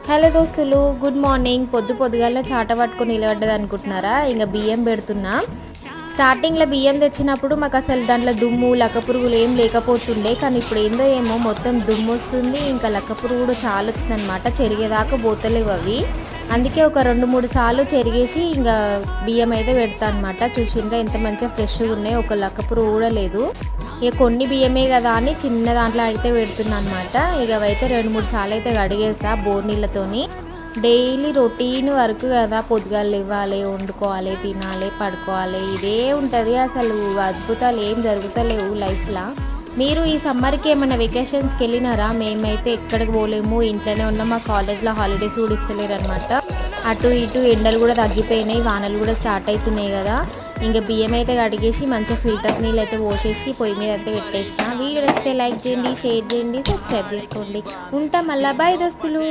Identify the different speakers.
Speaker 1: Hello దోస్తులు, good morning. పొద్దుగాల చాట పట్టుకొని నిలబడ్డది అనుకుంటున్నారా? ఇంకా బియ్యం పెడుతున్నా. స్టార్టింగ్లో బియ్యం తెచ్చినప్పుడు మాకు అసలు దాంట్లో దుమ్ము లక్క పురుగులు ఏం లేకపోతుండే, కానీ ఇప్పుడు ఏందో ఏమో మొత్తం దుమ్ము వస్తుంది. ఇంకా లక్క పురుగు కూడా చాలా వచ్చిందనమాట. చెరిగేదాకా పోతలేవు అవి. అందుకే ఒక 2-3 సార్లు చెరిగేసి ఇంకా బియ్యం అయితే పెడతా అనమాట. చూసిండ్రా ఎంత మంచిగా ఫ్రెష్గా ఉన్నాయి, ఒక లక్క పురుగు కూడా లేదు. ఇక కొన్ని బియ్యమే కదా అని చిన్న దాంట్లో అయితే పెడుతున్నా అనమాట. ఇక అవైతే 2-3 సార్లు అయితే కడిగేస్తా బోర్ నీళ్ళతోని. డైలీ రొటీన్ వర్క్ కదా, పొద్దుగాలు ఇవ్వాలి, వండుకోవాలి, తినాలి, పడుకోవాలి, ఇదే ఉంటుంది. అసలు అద్భుతాలు ఏం జరుగుతలేవు లైఫ్లో. మీరు ఈ సమ్మర్కి ఏమైనా వెకేషన్స్కి వెళ్ళినారా? మేమైతే ఎక్కడికి పోలేము, ఇంట్లోనే ఉన్నాం. మా కాలేజ్లో హాలిడేస్ కూడా ఇస్తలేరు అనమాట. అటు ఇటు ఎండలు కూడా తగ్గిపోయినాయి, వానలు కూడా స్టార్ట్ అవుతున్నాయి కదా. ఇంకా బియ్యం అయితే కడిగేసి మంచిగా ఫిల్టర్ నీళ్ళు అయితే పోసేసి పొయ్యి మీద అయితే పెట్టేసిన. వీడియో నచ్చితే లైక్ చేయండి, షేర్ చేయండి, సబ్స్క్రైబ్ చేసుకోండి. ఉంటాం మళ్ళీ. బాయ్ దోస్తులు.